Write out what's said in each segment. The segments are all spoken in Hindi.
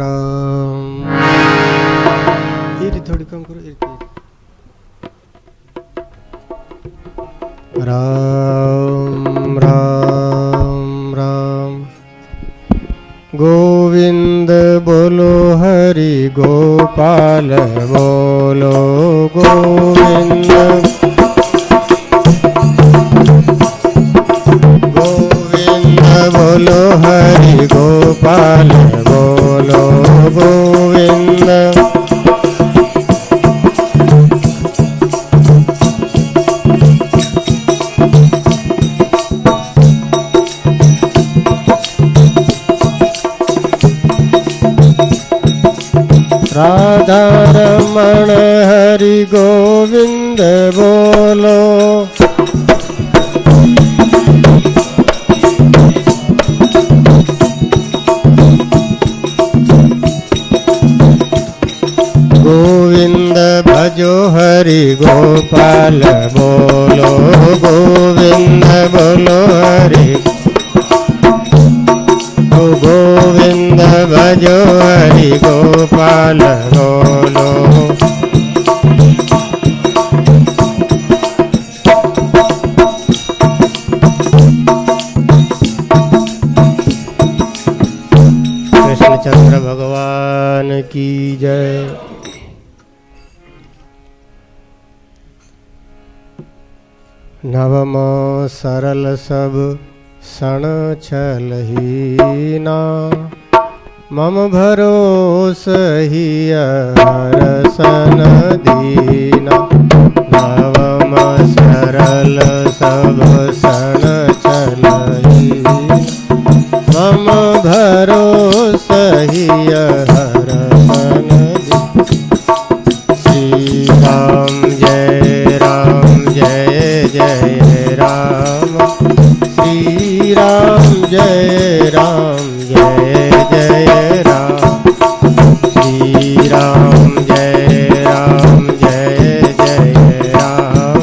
राम। ये थोड़ी कम करो। राम राम राम। गोविंद बोलो हरि गोपाल बोलो गोविंद। गोविंद बोलो हरि गोपाल बोलो गोविंद। राधा रमण हरि गोविंद बोलो। गोविंद भजो हरि गोपाल बोलो गोविंद बोलो हरि। गोविंद भजो हरि गोपाल बोलो। कृष्णचंद्र भगवान की जय। नवम सरल सब सण छलहीना। मम भरोस हिय हरसन दीना। नवम सरल सब सण छलहीना। मम भरोस हिय हरसन दीना। श्री राम जय जय राम। श्री राम जय जय राम। श्री राम जय जय राम।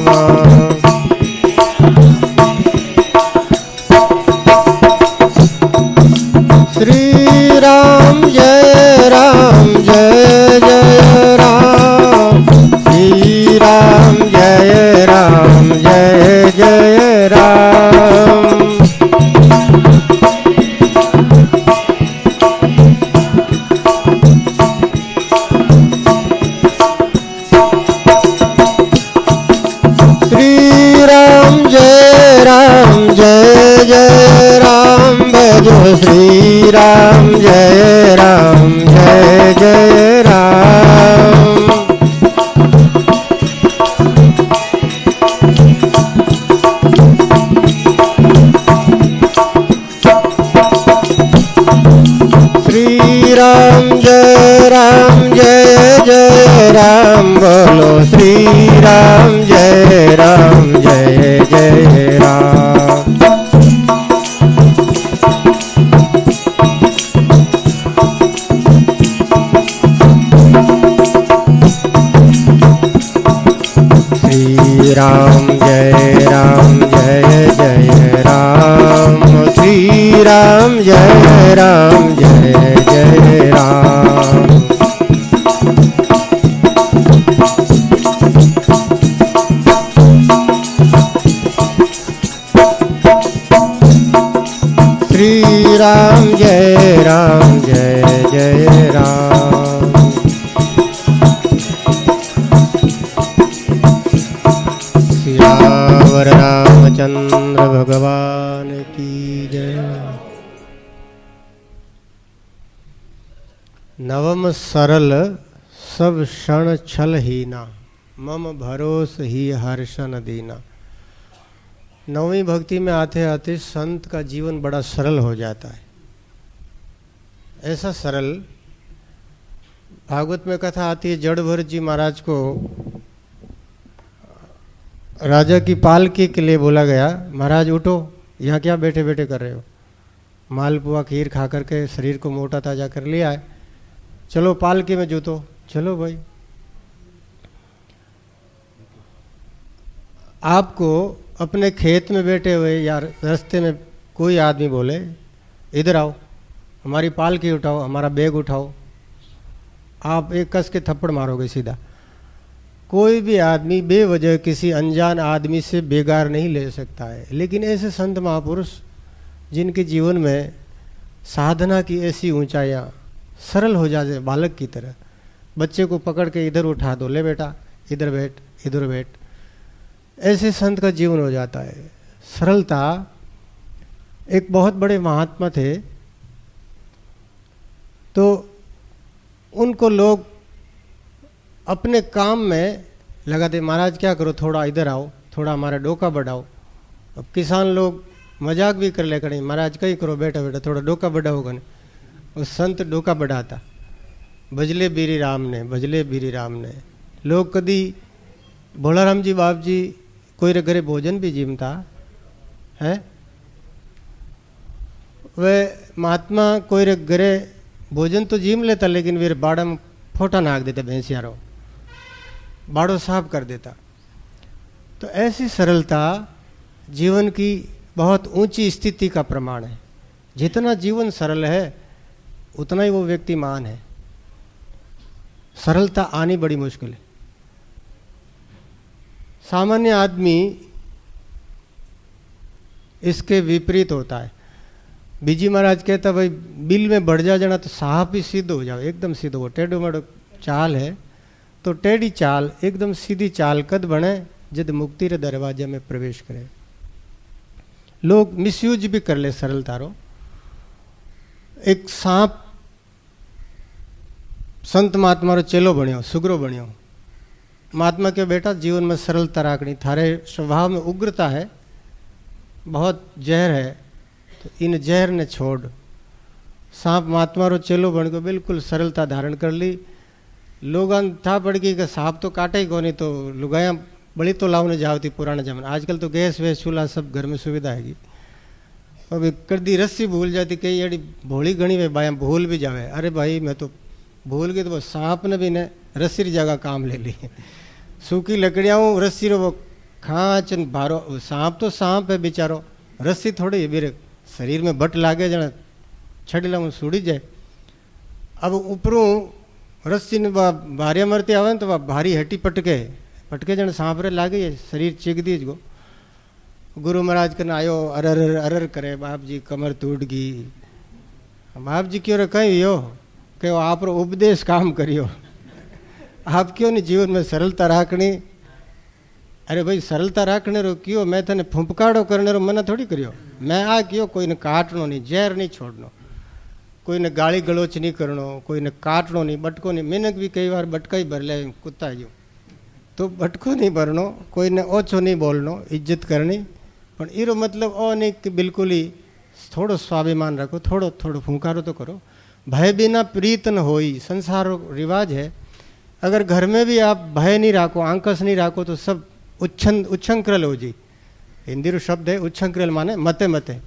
श्री राम जय जय राम। श्री राम जय जय राम। जय जय राम भजो। श्री राम जय जय राम। श्री राम जय जय राम बोलो। श्री राम जय जय राम। श्री राम जय जय राम। श्री राम जय जय राम। श्री राम जय जय राम। सियावर रामचंद्र भगवान की जय। नवम सरल सब क्षण छल हीना। मम भरोस ही हर्षन दीना। नवीं भक्ति में आते आते संत का जीवन बड़ा सरल हो जाता है। ऐसा सरल भागवत में कथा आती है। जड़ भरत जी महाराज को राजा की पालकी के लिए बोला गया। महाराज उठो, यहाँ क्या बैठे बैठे कर रहे हो। मालपुआ खीर खा करके शरीर को मोटा ताजा कर लिया है, चलो पालकी में जुटो। चलो भाई। आपको अपने खेत में बैठे हुए या रास्ते में कोई आदमी बोले इधर आओ, हमारी पालकी उठाओ, हमारा बैग उठाओ, आप एक कस के थप्पड़ मारोगे सीधा। कोई भी आदमी बेवजह किसी अनजान आदमी से बेगार नहीं ले सकता है। लेकिन ऐसे संत महापुरुष जिनके जीवन में साधना की ऐसी ऊंचाइयाँ, सरल हो जाते बालक की तरह, बच्चे को पकड़ के इधर उठा दो, ले बेटा इधर बैठ इधर बैठ, ऐसे संत का जीवन हो जाता है। सरलता। एक बहुत बड़े महात्मा थे, तो उनको लोग अपने काम में लगाते, महाराज क्या करो, थोड़ा इधर आओ, थोड़ा हमारा डोका बढ़ाओ। अब किसान लोग मजाक भी कर ले करें, महाराज कहीं करो बेटा बेटा थोड़ा डोका बढ़ाओगा नहीं। उस संत डोका बढ़ाता, भजले बीरी राम ने, भजले बीरी राम ने। लोग कदी भोलाराम जी बाप जी कोई रे घरे भोजन भी जीमता है, वे महात्मा कोई रे घरे भोजन तो जीम लेता, लेकिन वे बाड़ा में फोटा नाक देते, भैंसियारो बाड़ो साफ कर देता। तो ऐसी सरलता जीवन की बहुत ऊंची स्थिति का प्रमाण है। जितना जीवन सरल है उतना ही वो व्यक्ति महान है। सरलता आनी बड़ी मुश्किल है। सामान्य आदमी इसके विपरीत होता है। बीजी महाराज कहता भाई बिल में बढ़ जा जाना तो साहब ही सिद्ध हो जाओ, एकदम सिद्ध हो। टेढ़ो मेढ़ो चाल है तो टेढ़ी चाल एकदम सीधी चाल कद बने जद मुक्ति रे दरवाजे में प्रवेश करे। लोग मिसयूज भी कर ले सरलता रो। एक सांप संत महात्मा रो चेलो बनियो, सुगरो बनियो। महात्मा के बेटा जीवन में सरलता राखनी, थारे स्वभाव में उग्रता है, बहुत जहर है, तो इन जहर ने छोड़। सांप महात्मा रो चेलो बन को बिल्कुल सरलता धारण कर ली। लोगन था पड़ गई कि सांप तो काटे ही कोनी, तो लुगाया बड़ी तो लावने जावती पुराने जमाने। आजकल तो गैस वैस चूल्हा सब घर में सुविधा हैगी। अब कड़ी रस्सी भूल जाती, कई अड़ी भोली गणी में बाया भूल भी जावे, अरे भाई मैं तो भूल गई, तो वो सांप ने भी ने रस्सी की जगह काम ले ली। सूखी लकड़ियाँ रस्सी रो वो खाँचन भारो, सांप तो सांप है बेचारो, रस्सी थोड़ी है मेरे शरीर में बट लागे जना छड़ीला में सूड़ी जाए। अब ऊपरों रस्सी ने भारिया मरती आवे तो वह भारी हटी पटके पटके जन सांप रे लागे शरीर चीख दीज गो। गुरु महाराज कन आयो अरर अरर करे, बाप जी कमर टूट गई। बाप जी क्यों रे कहीं यो कि आप रो उपदेश काम करियो, आप क्यों नहीं जीवन में सरलता राखनी। अरे भाई सरलता राखने रो क्यों, मैं तने फुंपकाड़ो करने रो मना थोड़ी करियो। मैं आ क्यों कोई ने काटनो नहीं, जहर नहीं छोड़नो, कोई ने गाली गलोच नहीं करनो, कोई ने काटनो नहीं, बटको नहीं। मैंने भी कई बार बटका ही भर ले कुत्ता जो, तो बटको नहीं भरनो, कोई ने ओछो नहीं बोलनो, इज्जत करनी। पर इरो मतलब ओ नहीं कि बिल्कुल ही थोड़ो स्वाभिमान रखो, थोड़ो थोड़ो फुंकारो तो करो। भय बिना प्रीत न होई, संसार रिवाज है। अगर घर में भी आप भय नहीं राखो, आंकस नहीं राखो, तो सब उच्छंकृल हो जी। हिंदी रो शब्द है उच्छंकृल, माने मते मते,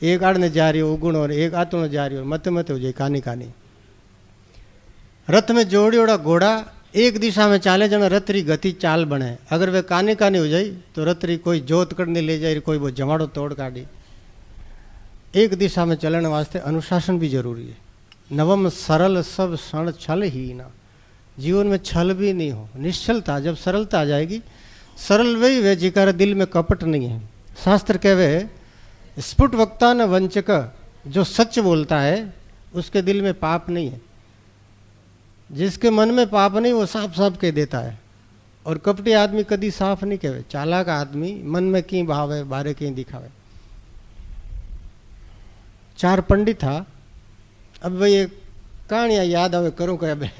एक आड़ने जा रही हो उगुण और एक आतुण जा रही हो, मते मते हो जाए कानी कानी। रथ में जोड़ियोड़ा घोड़ा एक दिशा में चाले जन रथ री गति चाल बने। अगर वे कानी कानी हो जाए तो रथ री कोई जोत करने ले जाए, कोई वो जमाड़ो तोड़ काटी। एक दिशा में चलने वास्ते अनुशासन भी जरूरी है। नवम सरल सब क्षण छल ही ना, जीवन में छल भी नहीं हो, निश्चलता। जब सरलता आ जाएगी, सरल वही वे जिकार दिल में कपट नहीं है। शास्त्र कहवे स्फुट वक्ता न वंचक, जो सच बोलता है उसके दिल में पाप नहीं है। जिसके मन में पाप नहीं वो साफ साफ कह देता है। और कपटी आदमी कभी साफ नहीं कहवे। चालाक आदमी मन में की भावे बारे कहीं दिखावे। चार पंडित था, अब भाई ये कहानियाँ याद आवे करूँ क्या बे।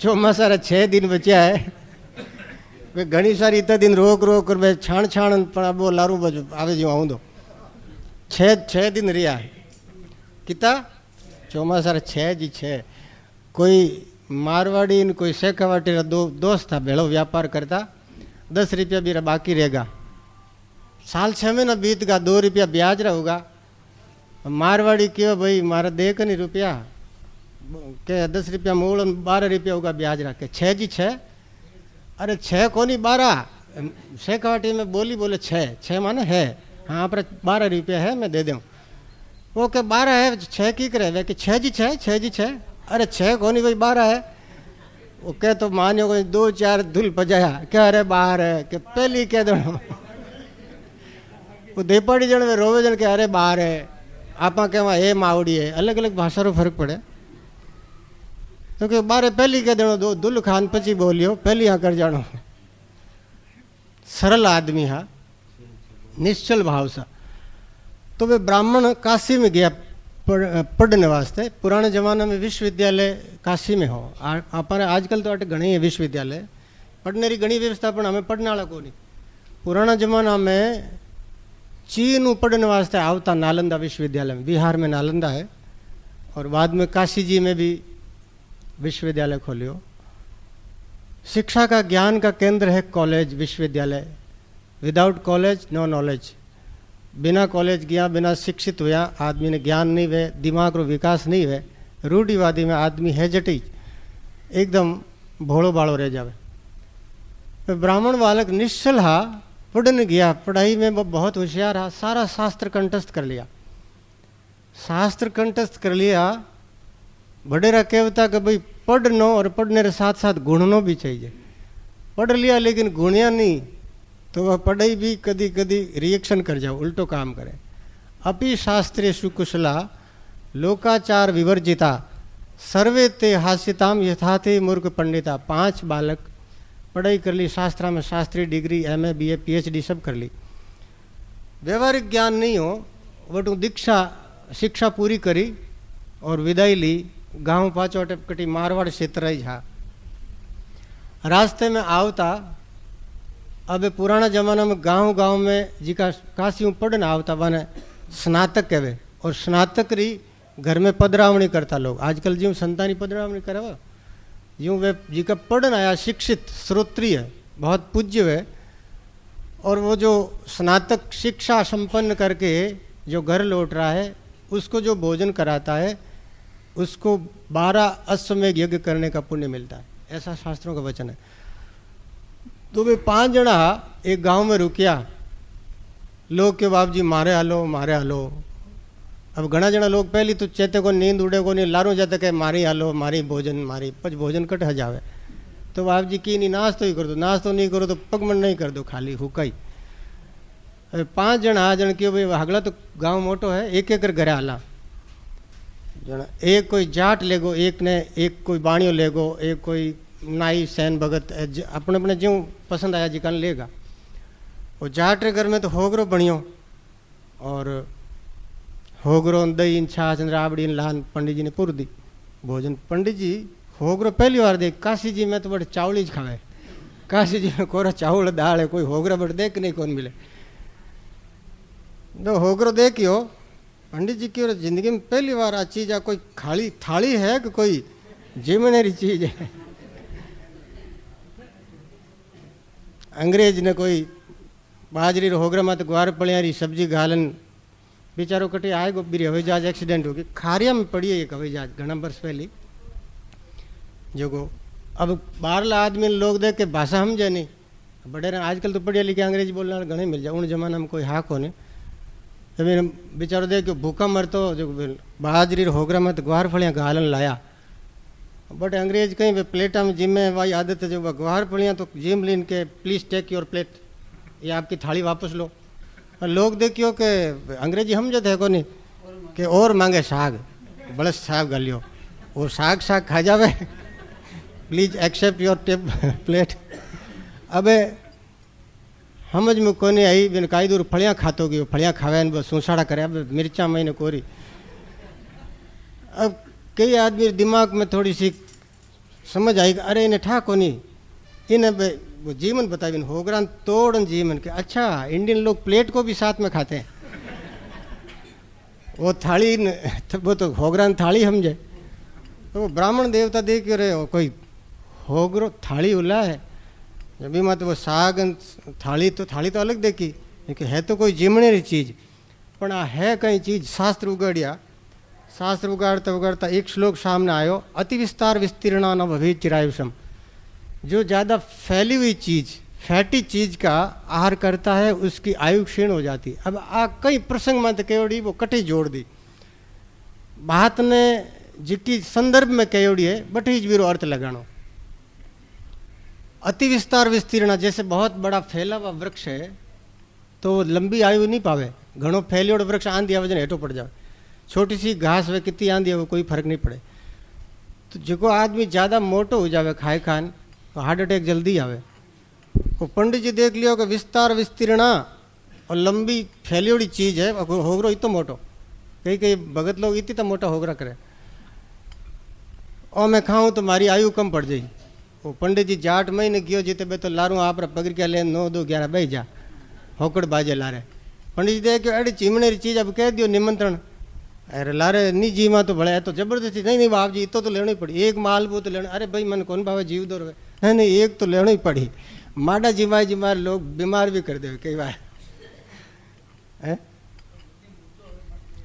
चौमासा 6 दिन बचा है, वे घनी सारी इतना दिन रोक रोक कर मैं छाण छाण पण अब वो लारू बजू आवे जो आऊँ दो। 6 दिन रिया किता चौमासा 6 जी 6। कोई मारवाड़ी न कोई शेखावाटी रा दोस्त था, भेड़ो व्यापार करता। 10 रुपया भी बाकी रहेगा। साल 6 महीना बीत गया, 2 रुपया ब्याज रहेगा। मारवाड़ी क्यों भाई मारा दे नहीं रुपया के 10 रुपया मूल 12 रुपया होगा ब्याज रखे। 6 जी 6। अरे 6 को नहीं 12। शेखावाटी में बोले 6 माने है, हाँ पर 12 रुपया है मैं दे दूँ। वो के 12 है 6 की करे वे कि 6 जी 6 6 जी 6। अरे 6 को नहीं भाई 12 है। वो कह तो मान्यो को 2-4 धुल पजाया क्या अरे बाहर है कि पहली कह दो वो देपाड़ी जन वे रोवे जन के अरे बाहर है आपा कहवा हे मावड़ी है अलग अलग भाषा रो फर्क पड़े क्योंकि बारे पहली कह देनो दो दुल खान पची बोलियो पहली यहाँ कर जानो सरल आदमी हा निश्चल भाव सा। तो वे ब्राह्मण काशी में गया पढ़ने वास्ते। पुराने जमाने में विश्वविद्यालय काशी में हो अपने आजकल तो अट घणी है विश्वविद्यालय पढ़ने की घणी व्यवस्था पर हमें पढ़ने वाला को नहीं। पुराना जमाना में चीन पढ़ने वास्ते आवता नालंदा विश्वविद्यालय में बिहार में नालंदा है और बाद में काशी जी में भी विश्वविद्यालय खोलियो। शिक्षा का ज्ञान का केंद्र है कॉलेज विश्वविद्यालय। Without college no knowledge. बिना कॉलेज गया बिना शिक्षित हुआ आदमी ने ज्ञान नहीं हुए दिमाग रो विकास नहीं हुए रूढ़िवादी में आदमी है जटी एकदम भोड़ो बाड़ो रह जावे। तो ब्राह्मण बालक निश्चल हा पढ़ने गया पढ़ाई में वो बहुत होशियार हा सारा शास्त्र कंठस्थ कर लिया। शास्त्र कंठस्थ कर लिया बड़ेरा कहता कि भाई पढ़नो और पढ़ने के साथ साथ गुणनो भी चाहिए। पढ़ लिया लेकिन गुणिया नहीं तो वह पढ़ाई भी कदी कदी रिएक्शन कर जाओ उल्टो काम करे। अपि शास्त्रे सुकुशला लोकाचार विवर्जिता सर्वे ते हास्यताम यथाते मूर्ख पंडिता। 5 बालक पढ़ाई कर ली शास्त्रा में शास्त्रीय डिग्री MA BA PhD सब कर ली। व्यवहारिक ज्ञान नहीं हो बट दीक्षा शिक्षा पूरी करी और विदाई ली। गाँव पाचो अटपकटी मारवाड़ क्षेत्र ही हा। रास्ते में आवता अब पुराना जमाना में गांव गांव में जिका काशियों पढ़ने आवता बने स्नातक कहवे और स्नातक री घर में पधरावणी करता लोग। आजकल ज्यों संतानी पधरावणी करे यूँ वे जिका पढ़ने आया शिक्षित श्रोत्री है बहुत पूज्य है और वो जो स्नातक शिक्षा संपन्न करके जो घर लौट रहा है उसको जो भोजन कराता है उसको 12 अश्वमेध यज्ञ करने का पुण्य मिलता है ऐसा शास्त्रों का वचन है। तो वे 5 जना एक गांव में रुकिया लोग के बाप जी मारे हालो। अब घना जना लोग पहली तो चेते को नींद उड़े को नहीं लारू जाते के मारी हालो मारी भोजन मारी पच भोजन कट हजावे। तो बाप जी की नहीं नाश्तो ही कर दो नाश्तो नहीं करो तो पगमन नहीं कर दो खाली हुकाई। 5 जना जन के भाई हगला तो गाँव मोटो है एक एक घर हाला जना एक कोई जाट लेगो एक ने एक कोई बाणियों लेगो एक कोई नाई सैन भगत अपने अपने जो पसंद आया जी लेगा। वो जाट रे घर में तो होगरो बनियो और होगरो दही छाछ राबड़ी लान पंडित जी ने पूर दी भोजन। पंडित जी होगरो पहली बार देख काशी जी में तो बड़े चावल ही खावे काशी जी में कोरा चावल दाल है कोई होगरा बड़े देख नहीं कौन मिले। तो होगरो देखियो पंडित जी की जिंदगी में पहली बार आ चीज आ कोई खाली थाली है कि कोई जिमनेरी चीज है। अंग्रेज ने कोई बाजरी होगरा मत ग्वार पड़ियारी सब्जी घालन बेचारो कटे आए गो बीरी हवाई जहाज एक्सीडेंट हो गई खारिया में पड़ी है एक हवाई जहाज घना वर्ष पहले जो को अब बाहरला आदमी लोग देख के भाषा समझे नहीं बड़े आजकल तो पढ़िया लिखे अंग्रेजी बोलने वाले घने मिल जाए उन जमाना में कोई हाँ को नहीं। तो मेरे बेचारो देख के भूखा मरतो जो बाजरी होगरा मत ग्वार फलियाँ घालन लाया बट अंग्रेज कहीं वे प्लेटा में जिम में वही आदत है जो ग्वार फलियाँ तो जिम लीन के प्लीज़ टेक योर प्लेट ये आपकी थाली वापस लो। और लोग देखियो कि अंग्रेजी समझते है को नहीं कि और मांगे साग बड़े साग गालियो और साग खा जावे प्लीज एक्सेप्ट योर प्लेट। अब समझ में को नहीं आई बिन काई दूर फलियाँ खातो गयो फलियाँ खावे सूसाड़ा करे अब मिर्चा महीने कोरी। अब कई आदमी दिमाग में थोड़ी सी समझ आई अरे इन्हें ठा को नहीं इन्हें वो जीवन बताए होगरान तोड़न जीवन के। अच्छा इंडियन लोग प्लेट को भी साथ में खाते हैं वो थाली वो तो होगरान थाली समझे। तो वो ब्राह्मण देवता देख रहे हो कोई होगरो थाली उला है जब भी मत वो साग थाली तो अलग देखी क्योंकि है तो कोई जिमने चीज़ पर आ है कई चीज़ शास्त्र उगाड़िया। शास्त्र उगाड़ता एक श्लोक सामने आयो अति विस्तार विस्तीर्णा न भवे चिरायुषम। जो ज़्यादा फैली हुई चीज़ फैटी चीज़ का आहार करता है उसकी आयु क्षीण हो जाती। अब आ कई प्रसंग मत केवड़ी वो कटी जोड़ दी बात ने जिकी संदर्भ में कयोड़ी है बट ही बीरो अर्थ लगानो अति विस्तार विस्तीर्ण, जैसे बहुत बड़ा फैला हुआ वृक्ष है तो लंबी आयु नहीं पावे, घणो फैलियोड़ वृक्ष आंधी आवे हेठो पड़ जाए, छोटी सी घास वे कितनी आंधी आवे कोई फर्क नहीं पड़े। तो जो आदमी ज़्यादा मोटो हो जावे खाए खान तो हार्ट अटैक जल्दी आवे। वो पंडित जी देख लियो कि विस्तार विस्तीर्णा और लंबी फैलियोड़ी चीज़ है, होगरो इतो मोटो, कई कई भगत लोग इतनी तो मोटा होगरा करे, और मैं खाऊं तो मारी आयु कम पड़ जाएगी। वो पंडित जी जाट महीने गयो जीते बे तो लारू आप पकड़ के ले 9 2 11 बह जा होकड़ बाजे लारे। पंडित जी देख अड़ी चिमने चीज़ अब कह दियो निमंत्रण, अरे लारे नहीं जीमा तो भले तो जबरदस्ती, नहीं नहीं बाप जी इतो तो लेना ही पड़ी, एक मालबू तो लेना, अरे भाई मन कौन भावे जीव दो रहे, नहीं नहीं एक तो लेना ही पड़ी। माडा जिमाए जिमाए लोग बीमार भी कर दे कई बार है।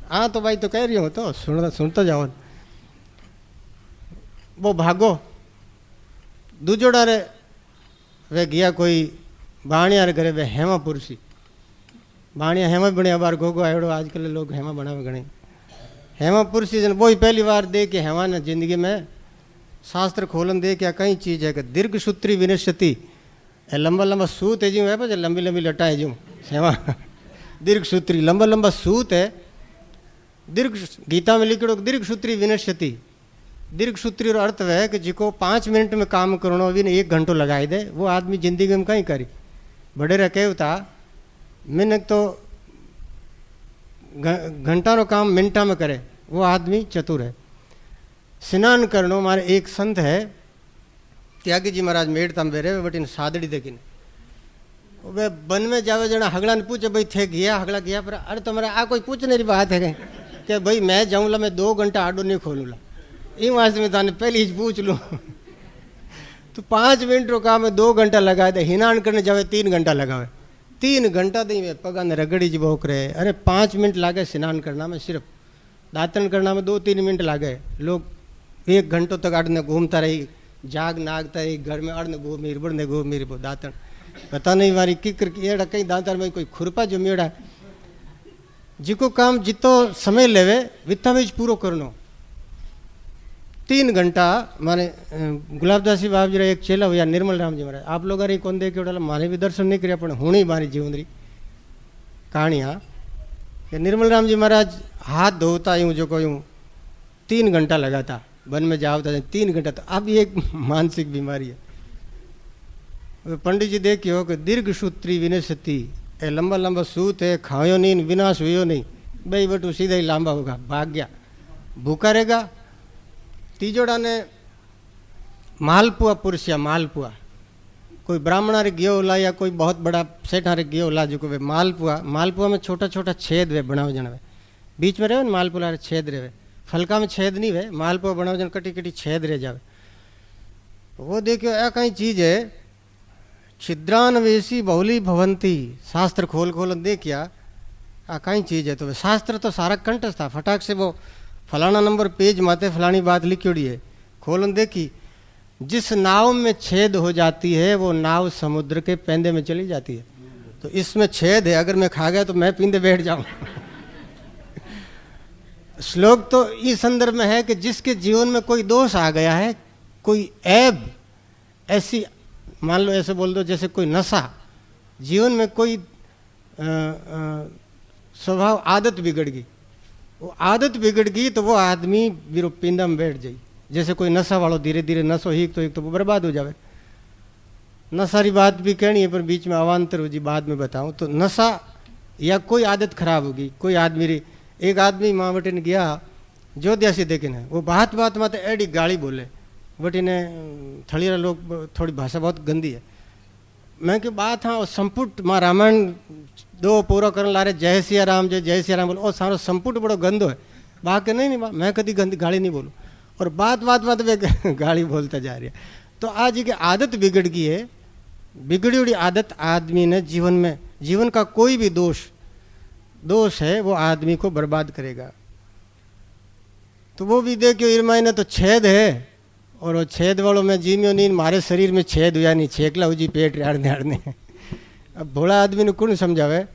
हाँ तो भाई तो कह रही हूँ तो सुनता जाओ। वो भागो दूजोड़ा रे वे गया कोई बाणिया रे घरे वे हेमा पुरुषी, बाणिया हेमा बने बार गोगो आयोड़ो, आजकल लोग हेमा बनावे गणे। हेमा पुरुषी जन वो ही पहली बार दे के हेमा ने जिंदगी में शास्त्र खोलन दे क्या कई चीज है कि दीर्घ सूत्री विनश्यति, लंबा लंबा सूत है जी है पर लंबी लंबी लटा है जो हेमा दीर्घ सूत्री लंबा लंबा सूत है। दीर्घ गीता में लिखो दीर्घ सूत्री विनश्यति, दीर्घ सूत्री रो अर्थ है कि जिको 5 मिनट में काम करो भी 1 घंटो लगाई दे वो आदमी जिंदगी में कहीं करी। बड़े रे कहता मिनट तो घंटा रो काम मिनटा में करे वो आदमी चतुर है। स्नान करनो हमारे एक संत है त्यागी जी महाराज मेड़ता में बेरे बट इन सादड़ी देखिन वे वन में जावे जना हगड़ा ने पूछे भाई थे गया हगड़ा गया पर अरे तुम्हारा आ कोई पूछने की बात है कहीं कि भाई मैं जाऊँला मैं 2 घंटा आडो नहीं खोलूँगा इन वास्ते में ताने पहले ही पूछ लूँ तो 5 मिनट रो काम में 2 घंटा लगाए दे, हिनान करने जावे 3 घंटा लगावे, 3 घंटा दी में पगा ने रगड़ी जी बोक रहे। अरे 5 मिनट लागे स्नान करना में, सिर्फ दातन करना में 2-3 मिनट लागे। लोग 1 घंटों तक अड़ने घूमता रही, जाग नागता रही, घर में अड़ने घूमी बड़ने घूमी वो दातन पता नहीं वारी किकर एड़ा कहीं दातर में कोई खुरपा जमेड़ा जिको काम जितो समय लेवे वित्ता में पूरो करनो। 3 घंटा माने गुलाबदास जी बाबू जी एक चेला हुआ निर्मल राम जी महाराज, आप लोग अरे कौन देखे उड़ा माने भी दर्शन नहीं करे, हूँ मारी जीवन री कहानियाँ निर्मल राम जी महाराज हाथ धोता यूँ जो को यूँ 3 घंटा लगाता वन में जाता 3 घंटा, तो अब ये एक मानसिक बीमारी है। पंडित जी देखियो कि दीर्घ सूत्री विनश्यति, लंबा लंबा सूत है, खायो नहीं विनाश हुयो नहीं, भाई बटू सीधा ही लंबा होगा भाग गया भूखा रहेगा। तीजोड़ा ने मालपुआ पुरुषिया मालपुआ, कोई ब्राह्मण रे गयो होला या कोई बहुत बड़ा सेठा रे गयो होला जो वे मालपुआ, मालपुआ में छोटा छोटा छेद वे बनाओ जनवे, बीच में रहे मालपुआ रे छेद रहे, फलका में छेद नहीं वे, मालपुआ बनाओ जन कटी कटी छेद रह जावे। वो देखियो ऐ कई चीज है छिद्रान्वेषी बहुली भवंती, शास्त्र खोल खोल देखिया आ कई चीज है। तो शास्त्र तो सारा कंठस्थ था, फटाक से वो फलाना नंबर पेज माते फलानी बात लिखी है, खोलन देखी जिस नाव में छेद हो जाती है वो नाव समुद्र के पेंदे में चली जाती है। तो इसमें छेद है, अगर मैं खा गया तो मैं पींदे बैठ जाऊं श्लोक तो इस संदर्भ में है कि जिसके जीवन में कोई दोष आ गया है, कोई ऐब, ऐसी मान लो ऐसे बोल दो जैसे कोई नशा, जीवन में कोई स्वभाव आदत बिगड़ गई, वो आदत बिगड़ गई तो वो आदमी बिरो पिंदा में बैठ जाए। जैसे कोई नशा वालों धीरे धीरे नशो ही तो वो बर्बाद हो जावे। नशारी बात भी कहनी है पर बीच में अवान्तर हो जी, बाद में बताऊं। तो नशा या कोई आदत खराब होगी, कोई आदमी री, एक आदमी माँ बटे ने गया जोध्या से देखे न, वो बात बात में एडी गाली बोले बट इन्हें थड़िया लोग थोड़ी भाषा बहुत गंदी है। मैं कि बात हाँ संपुट माँ रामायण 2 पूरा करने ला रहे जय सिया राम बोलो, और सारा संपुट बड़ो गंदो है। बाकी नहीं मैं कभी गंदी गाली नहीं बोलूँ, और बात वे गाली बोलता जा रही है। तो आज की आदत बिगड़ गई है, बिगड़ी हुई आदत आदमी ने जीवन में, जीवन का कोई भी दोष है वो आदमी को बर्बाद करेगा। तो वो भी देखियो इरमाई ने तो छेद है, और वो छेद वालों में जीमियो नहीं, मारे शरीर में छेद हुआ नहीं, छेकला हो जी पेट हारने। अब भोला आदमी ने कौन समझावे,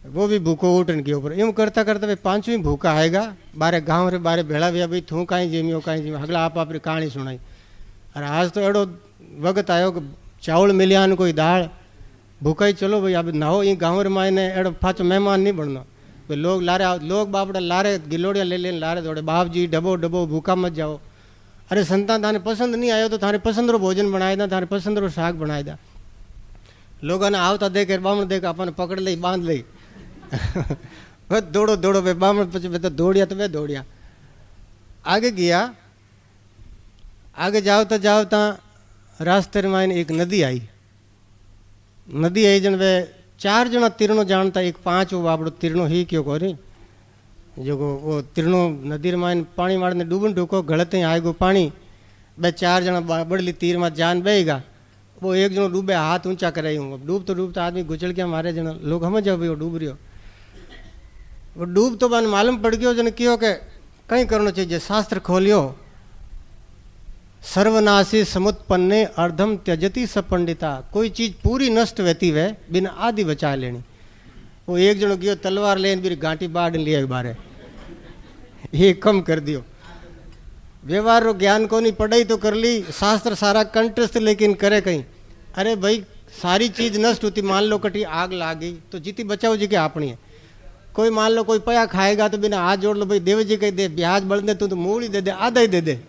वो भी भूखो उठन के ऊपर यूँ करता करता भाई 5वीं भूखा आएगा, बारे गाँव रे बारे भेड़ा भैया भाई थू कहीं जीमियो कहीं जीमियो, अगला आप कहानी सुनाई। और आज तो एड़ो वक्त आयो कि चावल मिलिया न कोई दाल भूखाई चलो भाई अब नहो ये गाँव मायने एड़ो पाचो मेहमान नहीं बनना भाई लोग लारे लोग बापड़ा लारे गिलोड़िया ले लेने लारे दौड़े बाप जी डबो डबो भूखा मत जाओ। अरे संतान थाने पसंद नहीं आयो तो थारे पसंद रो भोजन बनाए दा थारे पसंद रो शाक बनाए दा। लोगों ने आवता देख बामण देख अपन पकड़ ली बांध ली दौड़ो दौड़ो भाई बामण पीछे तो दौड़िया तो वे दौड़िया आगे गया। आगे जावता रास्ते में एक नदी आई जन वे 4 जना तीरणों जानता एक 5 वो बापड़ो तीरणों ही क्यों कोरी जो वो तीरणों नदी में पानी मारने डूबन ढूको गलते ही आएगो पानी बे 4 जना बड़ली तीर में जान बहेगा वो एक जनो डूबे हाथ ऊंचा करे हूँ अब डूबता आदमी गुचल के मारे जना लोग समझ जाओ भाई वो डूब रही हो वो डूब तो बन मालूम पड़ गयो जन क्यों के कहीं करना चाहिए शास्त्र खोलियो सर्वनाशी समुत्पन्ने अर्धम त्यजती सपंडिता कोई चीज पूरी नष्ट रहती वे बिना आदि बचा लेनी। वो एक जनो गयो तलवार लेन भी गांठी बाढ़ लिया बारे ये कम कर दियो व्यवहार रो ज्ञान को नहीं पढ़ाई तो कर ली शास्त्र सारा कंठस्थ लेकिन करे कहीं। अरे भाई सारी चीज नष्ट होती मान लो कटी आग लाग गई तो जीती बचाओ जी के अपनी है। कोई मान लो कोई पया खाएगा तो बिना हाथ जोड़ लो भाई देव जी कह दे ब्याज बढ़ दे तो मूल ही दे दे आधा ही दे दे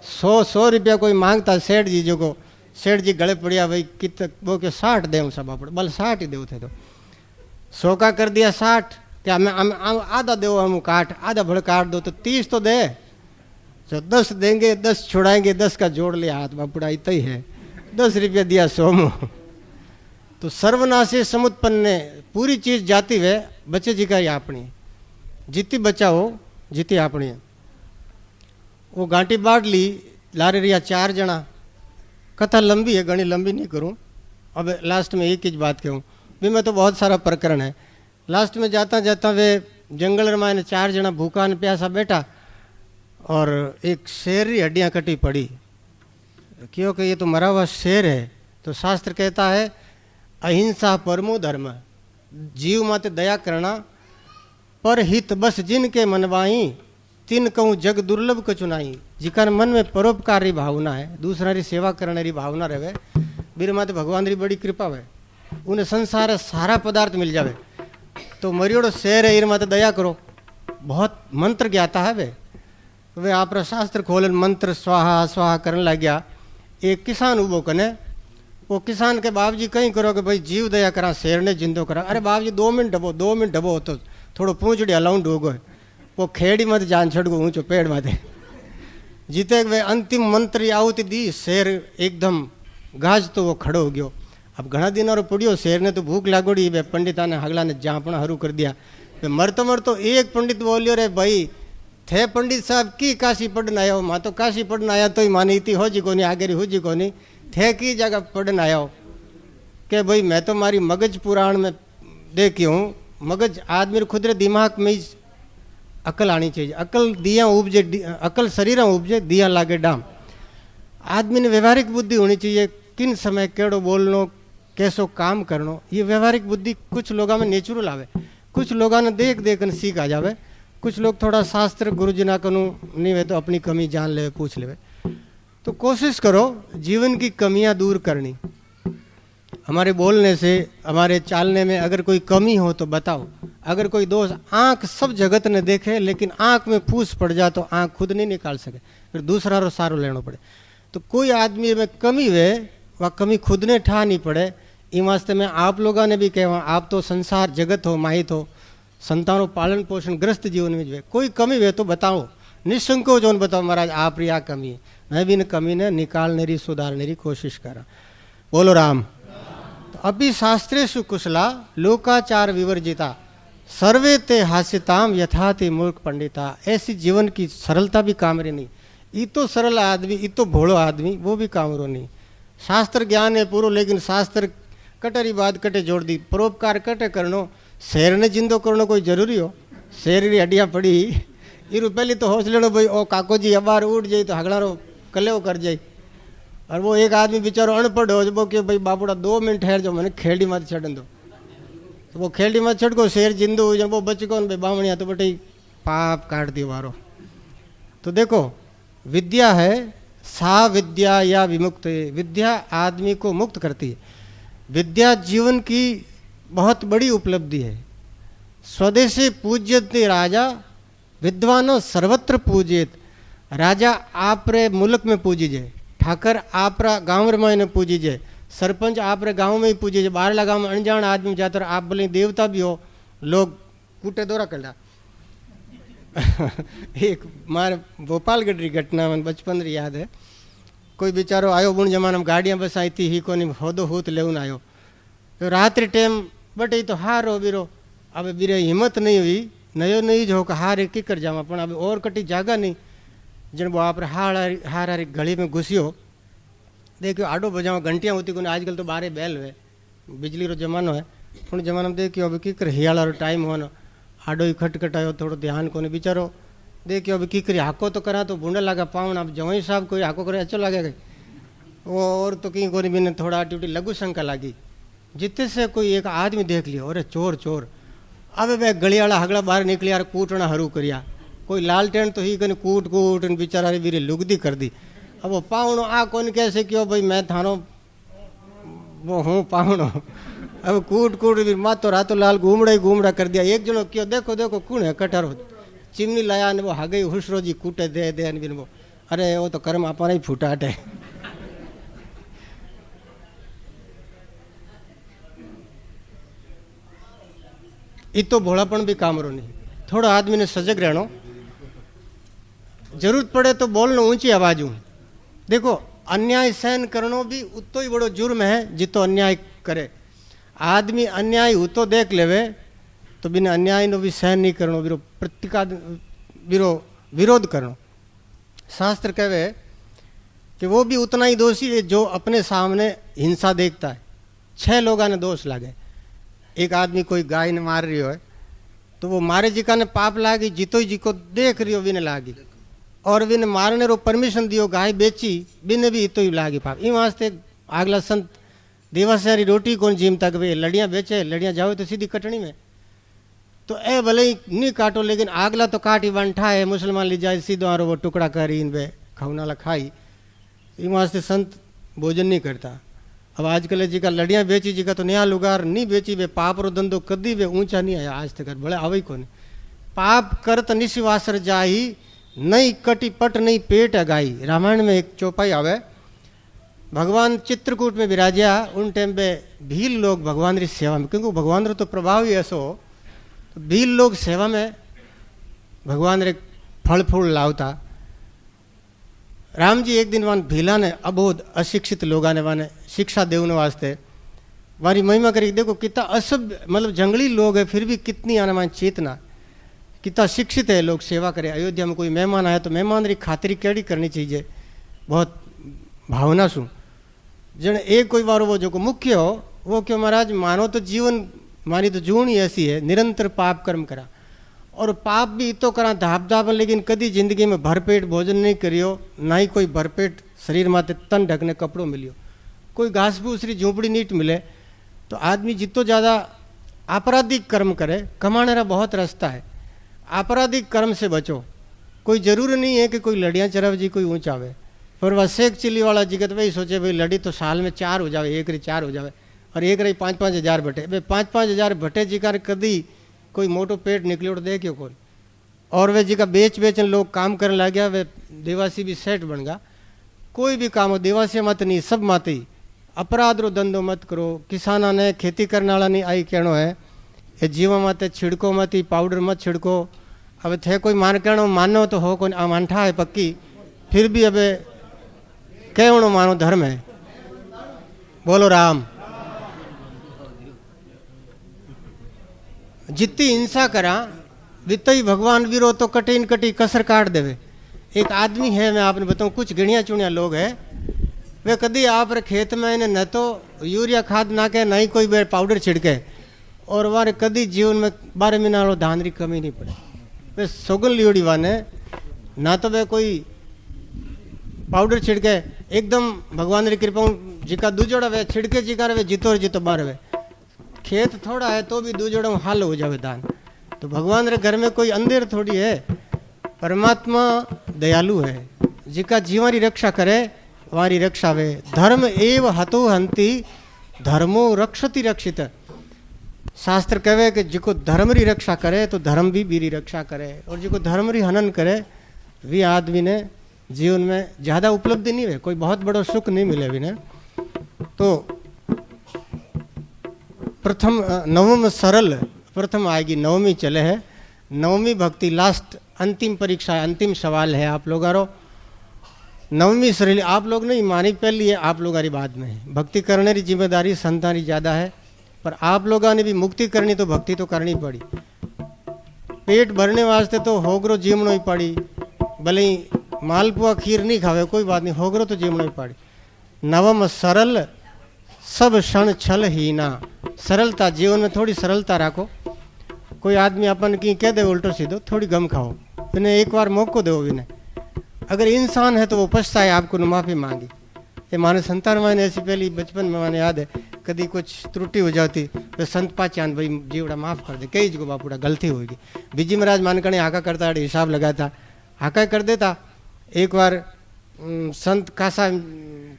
100 रुपया कोई मांगता सेठ जी जो को सेठ जी गले पड़िया भाई कित वो के 60 दे सब आप बल 60 ही दे थे तो 100 का कर दिया 60 क्या मैं आधा दो हम काट आधा भड़ काट दो तो 30 तो दे जो 10 देंगे 10 छुड़ाएंगे 10 का जोड़ लिया हाथ बापुड़ा इतना ही है 10 रुपया दिया 100 में तो सर्वनाशी समुत्पन्न पूरी चीज जाती वे बच्चे जी का अपनी जीती बचाओ जीती अपनी वो गांठी बाढ़ ली लारे रिया 4 जना कथा लंबी है घनी लंबी नहीं करूं अब लास्ट में एक ही बात कहूँ भी मैं तो बहुत सारा प्रकरण है। लास्ट में जाता जाता वे जंगल में 4 जना भूखा न प्यासा बैठा और एक शेर की हड्डियाँ कटी पड़ी क्योंकि ये तो मरा हुआ शेर है तो शास्त्र कहता है अहिंसा परमो धर्म जीव माते दया करना पर हित बस जिनके मनवाई तिन कहूँ जग दुर्लभ कचुनाई जिकर मन में परोपकारी भावना है दूसरा री सेवा करने री भावना रहे बीर माते भगवान री बड़ी कृपा है उन्हें संसार सारा पदार्थ मिल जावे तो मरियोड़ो शेर है ईर माते दया करो बहुत मंत्र ज्ञाता है वे आप शास्त्र खोलन मंत्र स्वाहा स्वाहा करने लग गया। एक किसान उबो कने वो किसान के बाप जी कहीं करो कि भाई जीव दया करा शेर ने जिंदो करा। अरे बाप जी 2 मिनट डबो तो थोड़ो पूंछड़ी हलाऊं डोगो वो खेड़ी मत जान छड़गो ऊंचो पेड़ माथे जीते वे अंतिम मंत्र आहुति दी शेर एकदम गाज तो वो खड़ो हो गयो। अब घना दिन और पड़ियो शेर ने तो भूख लागोड़ी वे पंडिता ने हगला ने जापना हरू कर दिया। मरतो एक पंडित बोलियो रे भाई थे पंडित साहब की काशी पढ़ने आया हो माँ तो काशी पढ़ने आया तो ही मानी थी हो जी को नहीं आगे हो जी को नहीं थे की जगह पढ़ने आया हो कि भाई मैं तो मारी मगज पुराण में देखी हूँ मगज आदमी खुद रे दिमाग में अकल आनी चाहिए अकल दिया उपजे अकल शरीर उपजे दिया लागे डाम। आदमी ने व्यवहारिक बुद्धि होनी चाहिए किन समय केड़ो बोलनो कैसो काम करनो ये व्यवहारिक बुद्धि कुछ लोगों में नेचुरल आवे कुछ लोगों ने देख देख कर सीख आ जावे कुछ लोग थोड़ा शास्त्र गुरु जी ना कनु नहीं वे तो अपनी कमी जान ले पूछ ले तो कोशिश करो जीवन की कमियां दूर करनी। हमारे बोलने से हमारे चालने में अगर कोई कमी हो तो बताओ अगर कोई दोष आंख सब जगत ने देखे लेकिन आंख में फूस पड़ जा तो आंख खुद नहीं निकाल सके फिर दूसरा रो सारो लेना पड़े। तो कोई आदमी में कमी वे वह कमी खुद ने ठा नहीं पड़े इन वास्ते में आप लोगों ने भी कहा आप तो संसार जगत हो माहित हो संतानों पालन पोषण ग्रस्त जीवन में जो कोई कमी वे तो बताओ निसंकोच जो बताओ महाराज आप री आ कमी है मैं भी इन कमी ने निकालने री सुधारने री कोशिश करा। बोलो राम। तो अभी शास्त्रेषु कुशला लोकाचार विवर्जिता सर्वे ते हास्यताम यथाति मूर्ख पंडिता। ऐसी जीवन की सरलता भी कामरे नहीं ये तो सरल आदमी ये तो भोड़ो आदमी वो भी कामरो नहीं। शास्त्र ज्ञान है पूरो लेकिन शास्त्र कटरी बात कटे जोड़ दी परोपकार कटे करनो शेर ने जिंदो करनो कोई जरूरी हो शेर री हड्डियाँ पड़ी ये पहले तो हौस लेनो भाई ओ काको जी अबार उठ जाए तो हगड़ारो कलेव कर जाए और वो एक आदमी बेचारो अनपढ़ हो जबो कि भाई बापूड़ा 2 मिनट ठहर जो मैंने खेड़ी मत छड़न दो तो वो खेड़ी मत छड़को शेर जिंदो हो जाए वो बच को भाई बामणिया तो बटे पाप काट दियो वारो। तो देखो विद्या है सा विद्या या विमुक्त, विद्या आदमी को मुक्त करती है। विद्या जीवन की बहुत बड़ी उपलब्धि है। स्वदेशी पूज्यते राजा, विद्वानो सर्वत्र पूजित। राजा आपरे मुल्क में पूजीजे, ठाकर आपरा गाँव में पूजीजे, सरपंच आपरे गाँव में ही पूजीजे। बाहरला गाँव में अनजान आदमी जाता, आप बोले देवता भी हो, लोग कूटे दौरा कड़ा। एक मारे भोपालगढ़ की घटना में बचपन री याद है। कोई बेचारो आयो बुण जमाना में गाड़ियाँ बस आई थी, ही को होदो होत लेवन आयो। तो रात्रि टाइम बटे तो हारो बीरो, अब बीरे हिम्मत नहीं हुई, नयो नहीं जो हारे की कर जावा, पण अब और कटी जागा नहीं। जन वो आप हार गली में घुसियो, देखियो आडो बजाओ, घंटियाँ होती को आजकल तो बारे बैल है, बिजली रो जमानो है। उन जमाना में देखियो अब की कर हियाला रो टाइम हो ना, आडो ही खटखटायो, थोड़ो ध्यान को बिचारो देखियो अब की करी, हाको तो करा तो बूंडा लगा पावन। अब जवाई साहब कोई हाको करे अच्छो लगे गई वो, और तो कहीं कोई भी थोड़ा ड्यूटी लघु शंका लगी। जितने से कोई एक आदमी देख लियो, अरे चोर चोर। अब वे गली वाला हगड़ा बाहर निकलिया और कूटना हरू करिया। कोई लालटेन तो ही कने कूट कूट बेचारा बीरी लुगदी कर दी। अब वो पावणो आ कौन कैसे क्यों भाई मैं थानो वो हूँ पावणो। अब कूट कूट मातो रातो लाल घूमड़ा ही घूमड़ा कर दिया। एक जनो क्यों देखो देखो कौन है कटहरो, चिमनी लाया ने वो हागई हुसरो जी कूटे दे दे ने वो, अरे वो तो कर्म अपना ही फूटाट है। इतो भोलापन भी काम रो नहीं, थोड़ा आदमी ने सजग रहनो। जरूरत पड़े तो बोलनो ऊंची आवाज में। देखो अन्याय सहन करनो भी उतो ही बड़ो जुर्म है जितो अन्याय करे। आदमी अन्याय उतो देख लेवे तो बिना अन्याय नो भी सहन नहीं करनो, बिरो प्रतिकार बिरो विरोध करनो। शास्त्र कहवे कि वो भी उतना ही दोषी है जो अपने सामने हिंसा देखता है। 6 लोगों ने दोष लागे। एक आदमी कोई गाय ने मार रही हो है तो वो मारे जी का ने पाप लागी, जितो जी को देख रही हो बिने लागी, और बिने मारने रो परमिशन दियो, गाय बेची बिने भी इतो ही लागी पाप। इन वास्ते आगला संत देवासारी रोटी कौन जीमता कि भाई लड़ियाँ बेचे, लड़ियाँ जाओ तो सीधी कटनी में, तो ए भले ही नहीं काटो लेकिन आगला तो काटी बंठा है, मुसलमान ले जाए सीधो आरो वो टुकड़ा करी इन पे खाऊनाला खाई। इन वास्ते संत भोजन नहीं करता। अब आजकल जी का लड़ियाँ बेची जी का तो नया लुगार नहीं बेची, वे पाप रो धंधो कदी वे ऊंचा नहीं आया आज तक, भले आवे को नहीं। पाप करत निशिवासर जाई, नहीं कटी पट नहीं पेट अगाई। रामायण में एक चौपाई आवे, भगवान चित्रकूट में विराजिया उन टाइम पे भील लोग भगवान री सेवा में, क्योंकि भगवान रो तो प्रभाव ही ऐसो, तो भील लोग सेवा में भगवान रे फल फूल लावता। राम जी एक दिन वन भीला ने अबोध अशिक्षित लोगा ने वाने शिक्षा देने वास्ते वारी महिमा करी। देखो कितना असभ्य मतलब जंगली लोग है फिर भी कितनी आना मान चेतना, कितना शिक्षित है लोग सेवा करे। अयोध्या में कोई मेहमान आया तो मेहमान री खातिरी केड़ी करनी चाहिए, बहुत भावना सु। जन एक कोई बार वो जो को मुख्य हो वो क्यों महाराज मानो तो जीवन मारी तो जून ही ऐसी है, निरंतर पाप कर्म करा और पाप भी तो करा धाप धाप, लेकिन कभी जिंदगी में भरपेट भोजन नहीं करियो, ना ही कोई भरपेट शरीर माते तन ढकने कपड़ों मिलियो, कोई घास फूस री झोंपड़ी नीट मिले। तो आदमी जितो ज़्यादा आपराधिक कर्म करे, कमाने का बहुत रास्ता है, आपराधिक कर्म से बचो। कोई जरूरी नहीं है कि कोई लड़ियाँ चराव जी कोई ऊँचा आवे, पर वह सेक चिली वाला जिगत भाई सोचे भाई लड़ी तो साल में 4 हो जाए, एक री 4 हो जाए और एक रही 5-5 हज़ार बटे, भाई 5-5 हज़ार बटे जी का कदी कोई मोटो पेट निकलियो तो देखियो कौन। और वे जी का बेच बेचन लोग काम करने लग गया, वे देवासी भी सेठ बन गया। कोई भी काम हो देवासी मत नहीं, सब माते ही अपराध रो धंधो मत करो। किसाना ने खेती करने वाला नहीं आई कहनो है ये जीवा माते छिड़को मत, पाउडर मत छिड़को। अब थे कोई मान कहनो मानो तो हो कोई मानठा है पक्की, फिर भी अब कहनो मानो धर्म है। बोलो राम। जितनी हिंसा करा वित्त ही भगवान वीरो तो कटी कटी कसर काट देवे। एक आदमी है, मैं आपने बताऊं कुछ गिणिया चुनिया लोग है, वे कभी आप खेत में इन्हें न तो यूरिया खाद नाके न ही कोई पाउडर छिड़के, और वारे कभी जीवन में 12 महीना वालों धान की कमी नहीं पड़े। वे सोगन लियोड़ी वाने ना तो वे कोई पाउडर छिड़के, एकदम भगवान री कृपा जिका दूजोड़ा वे छिड़के जिका वे जितो जितो बार वे खेत थोड़ा है तो भी दूजोड़ा में हाल हो जावे दान। तो भगवान रे घर में कोई अंधेर थोड़ी है, परमात्मा दयालु है, जिका जीवारी रक्षा करे वारी रक्षा वे। धर्म एव हतो हंति धर्मो रक्षति रक्षित। शास्त्र कहे कि जिको धर्म री रक्षा करे तो धर्म भी बीरी रक्षा करे, और जिको धर्म री हनन करे वे आदमी ने जीवन में ज़्यादा उपलब्धि नहीं है, कोई बहुत बड़ा सुख नहीं मिले भी ने। तो प्रथम नवम सरल प्रथम आएगी, नवमी चले है, नवमी भक्ति लास्ट अंतिम परीक्षा, अंतिम सवाल है आप लोगारो। नवमी सरल आप लोग नहीं मानी पहली है, आप लोगारी बाद में है। भक्ति करने की जिम्मेदारी संतानी ज़्यादा है, पर आप लोगों ने भी मुक्ति करनी तो भक्ति तो करनी पड़ी। पेट भरने वास्ते तो होगरो जीवनो ही पड़ी, भले ही मालपुआ खीर नहीं खावे कोई बात नहीं, होगरो तो जीवनो ही पड़ी। नवम सरल सब क्षण छल हीना। सरलता, जीवन में थोड़ी सरलता रखो। कोई आदमी अपन की कह दे उल्टो सीधो, थोड़ी गम खाओ, इन्हें एक बार मौको दो। इन्हें अगर इंसान है तो वो पछताए, आपको माफ़ी मांगी। ये माने संतान मैंने ऐसी पहली बचपन में मैंने याद है, कभी कुछ त्रुटि हो जाती तो संत पाचान भाई जीवड़ा माफ़ कर दे, कई जगह बापूड़ा गलती होगी। बीजी महाराज मानकने हाका करता हिसाब लगाता, हाका कर देता। एक बार संत खासा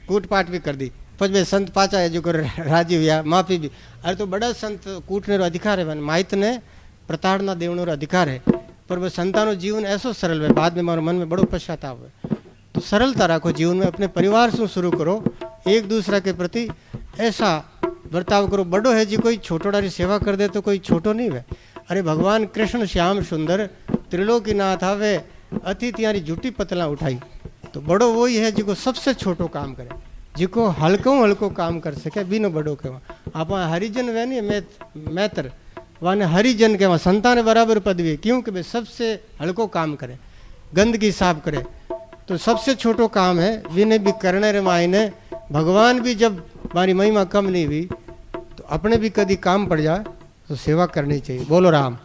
कूटपाट भी कर दी, पच भाई संत पाचा है जो कर राजी हुआ, माफ़ी भी। अरे तो बड़ा संत कूटने रो अधिकार है, मैंने माहित ने प्रताड़ना देवने रो अधिकार है, पर वह संतानों जीवन ऐसो सरल है, बाद में मारो मन में बड़ो पश्चाताप है। तो सरलता रखो जीवन में, अपने परिवार से शुरू करो, एक दूसरा के प्रति ऐसा बर्ताव करो। बड़ो है जी कोई छोटोड़ारी सेवा कर दे तो कोई छोटो नहीं है। अरे भगवान कृष्ण श्याम सुंदर त्रिलोकीनाथ आवे, अतिथियारी झूठी पतला उठाई, तो बड़ो वही है जिको सबसे छोटो काम करे, जिको हल्को हल्को काम कर सके, बिनो बड़ो के। आप हरिजन वे नहीं मैत्र वाने हरिजन के वहाँ संतान बराबर पदवी, क्योंकि वे सबसे हल्को काम करे, गंदगी साफ करे। तो सबसे छोटो काम है विनय भी करने रे मायने। भगवान भी जब हमारी महिमा कम नहीं हुई तो अपने भी कभी काम पड़ जाए तो सेवा करनी चाहिए। बोलो राम।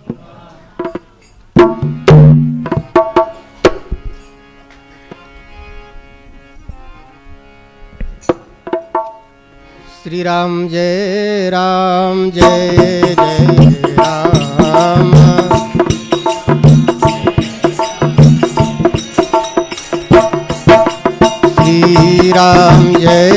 श्री राम जय राम जय जय राम। श्री राम जय